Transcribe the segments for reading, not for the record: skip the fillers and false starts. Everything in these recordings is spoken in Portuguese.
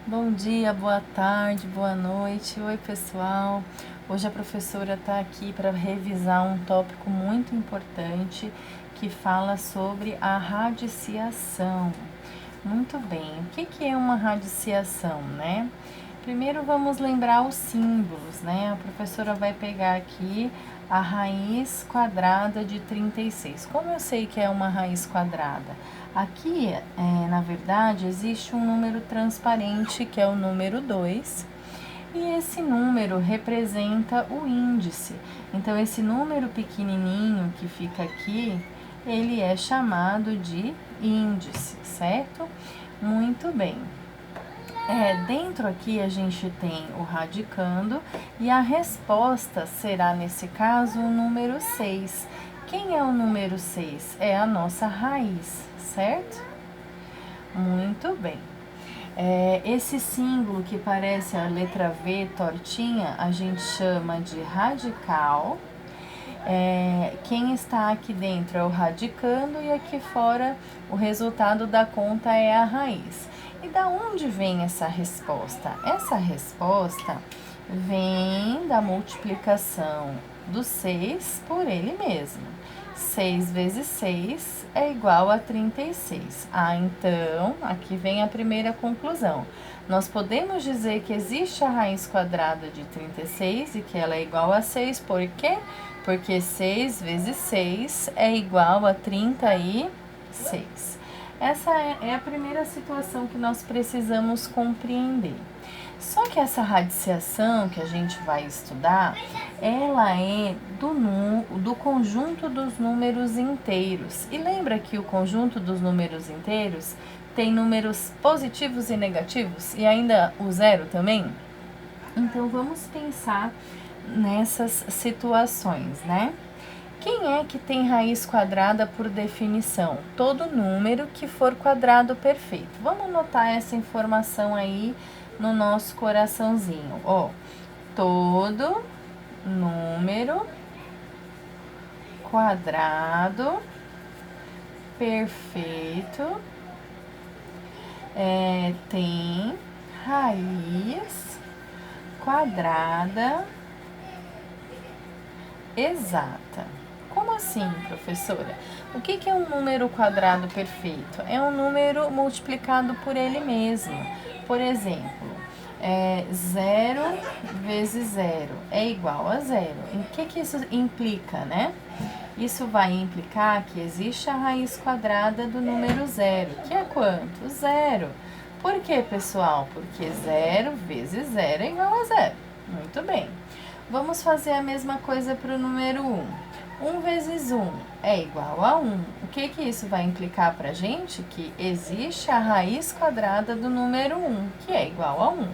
Bom dia, boa tarde, boa noite. Oi, pessoal. Hoje a professora está aqui para revisar um tópico muito importante que fala sobre a radiciação. Muito bem, o que é uma radiciação, né? Primeiro vamos lembrar os símbolos, né? A professora vai pegar aqui a raiz quadrada de 36. Como eu sei que é uma raiz quadrada? Aqui, na verdade, existe um número transparente, que é o número 2, e esse número representa o índice. Então, esse número pequenininho que fica aqui, ele é chamado de índice, certo? Muito bem. Dentro aqui a gente tem o radicando e a resposta será, nesse caso, o número 6. Quem é o número 6? É a nossa raiz, certo? Muito bem. Esse símbolo que parece a letra V tortinha, a gente chama de radical. Quem está aqui dentro é o radicando e aqui fora o resultado da conta é a raiz. E da onde vem essa resposta? Essa resposta vem da multiplicação do 6 por ele mesmo. 6 vezes 6 é igual a 36. Então, aqui vem a primeira conclusão. Nós podemos dizer que existe a raiz quadrada de 36 e que ela é igual a 6, por quê? Porque 6 vezes 6 é igual a 36. Essa é a primeira situação que nós precisamos compreender. Só que essa radiciação que a gente vai estudar, ela é do conjunto dos números inteiros. E lembra que o conjunto dos números inteiros tem números positivos e negativos? E ainda o zero também? Então, vamos pensar nessas situações, né? Quem é que tem raiz quadrada por definição? Todo número que for quadrado perfeito. Vamos anotar essa informação aí no nosso coraçãozinho. Todo número quadrado perfeito tem raiz quadrada exata. Como assim, professora? O que é um número quadrado perfeito? É um número multiplicado por ele mesmo. Por exemplo, 0 vezes 0 é igual a 0. O que isso implica, né? Isso vai implicar que existe a raiz quadrada do número 0, que é quanto? 0. Por que, pessoal? Porque 0 vezes 0 é igual a 0. Muito bem. Vamos fazer a mesma coisa para o número 1. 1 vezes 1 é igual a 1. O que isso vai implicar para a gente? Que existe a raiz quadrada do número 1, que é igual a 1.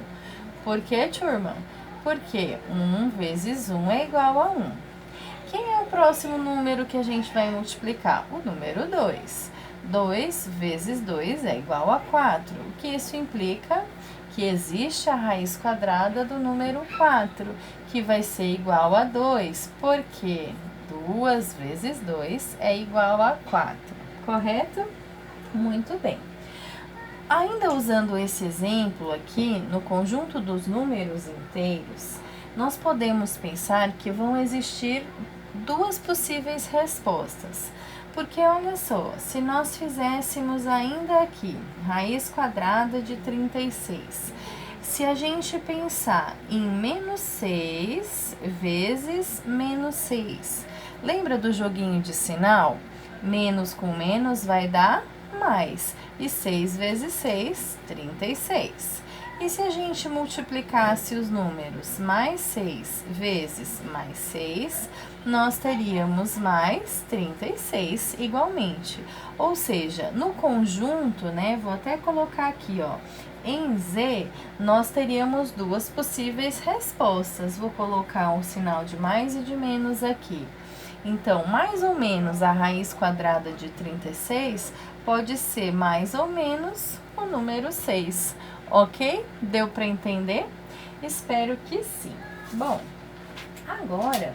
Por que, turma? Porque 1 vezes 1 é igual a 1. Quem é o próximo número que a gente vai multiplicar? O número 2. 2 vezes 2 é igual a 4. O que isso implica? Que existe a raiz quadrada do número 4, que vai ser igual a 2, porque 2 vezes 2 é igual a 4, correto? Muito bem. Ainda usando esse exemplo aqui, no conjunto dos números inteiros, nós podemos pensar que vão existir duas possíveis respostas. Porque olha só, se nós fizéssemos ainda aqui raiz quadrada de 36, se a gente pensar em menos 6 vezes menos 6, lembra do joguinho de sinal? Menos com menos vai dar mais, e 6 vezes 6, 36. E se a gente multiplicasse os números mais 6 vezes mais 6, nós teríamos mais 36 igualmente. Ou seja, no conjunto, né, vou até colocar aqui, em Z, nós teríamos duas possíveis respostas. Vou colocar um sinal de mais e de menos aqui. Então, mais ou menos a raiz quadrada de 36 pode ser mais ou menos o número 6. Ok? Deu para entender? Espero que sim. Bom, agora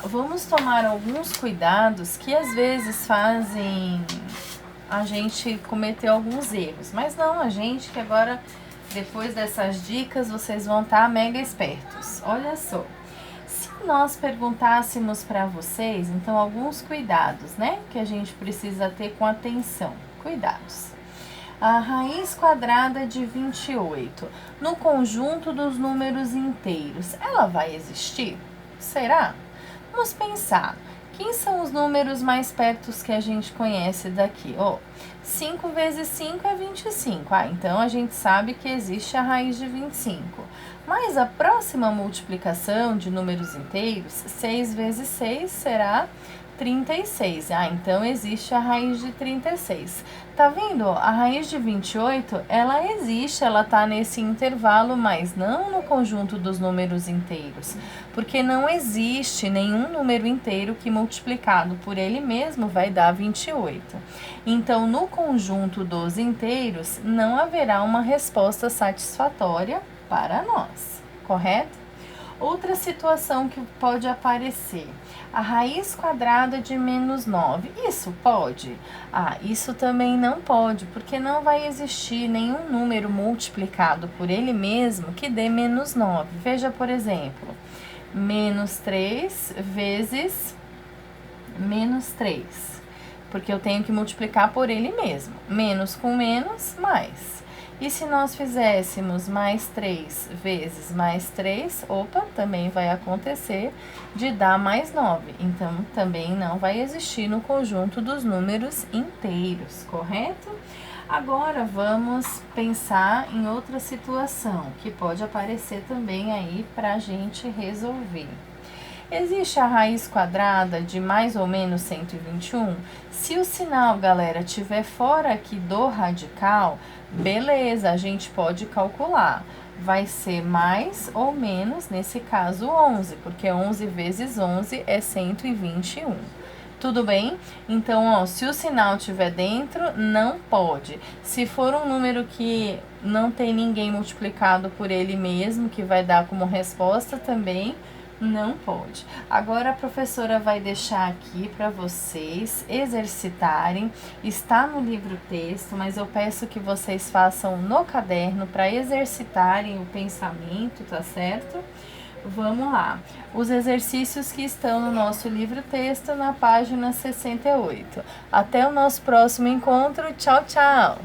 vamos tomar alguns cuidados que às vezes fazem a gente cometer alguns erros. Mas não a gente, que agora Depois dessas dicas, vocês vão estar mega espertos. Olha só. Se nós perguntássemos para vocês, então, alguns cuidados, né? Que a gente precisa ter com atenção. Cuidados. A raiz quadrada de 28, no conjunto dos números inteiros, ela vai existir? Será? Vamos pensar. Quem são os números mais perto que a gente conhece daqui? 5 vezes 5 é 25. Então a gente sabe que existe a raiz de 25. Mas a próxima multiplicação de números inteiros, 6 vezes 6 será 36. Então existe a raiz de 36. Tá vendo? A raiz de 28, ela existe, ela tá nesse intervalo, mas não no conjunto dos números inteiros, porque não existe nenhum número inteiro que multiplicado por ele mesmo vai dar 28. Então, no conjunto dos inteiros, não haverá uma resposta satisfatória para nós, correto? Outra situação que pode aparecer, a raiz quadrada de menos 9, isso pode? Isso também não pode, porque não vai existir nenhum número multiplicado por ele mesmo que dê menos 9. Veja, por exemplo, menos 3 vezes menos 3, porque eu tenho que multiplicar por ele mesmo. Menos com menos, mais. E se nós fizéssemos mais 3 vezes mais 3, também vai acontecer de dar mais 9. Então, também não vai existir no conjunto dos números inteiros, correto? Agora, vamos pensar em outra situação que pode aparecer também aí para a gente resolver. Existe a raiz quadrada de mais ou menos 121? Se o sinal, galera, estiver fora aqui do radical, beleza, a gente pode calcular. Vai ser mais ou menos, nesse caso, 11, porque 11 vezes 11 é 121. Tudo bem? Então, se o sinal estiver dentro, não pode. Se for um número que não tem ninguém multiplicado por ele mesmo, que vai dar como resposta também, não pode. Agora a professora vai deixar aqui para vocês exercitarem. Está no livro texto, mas eu peço que vocês façam no caderno para exercitarem o pensamento, tá certo? Vamos lá. Os exercícios que estão no nosso livro texto na página 68. Até o nosso próximo encontro. Tchau, tchau!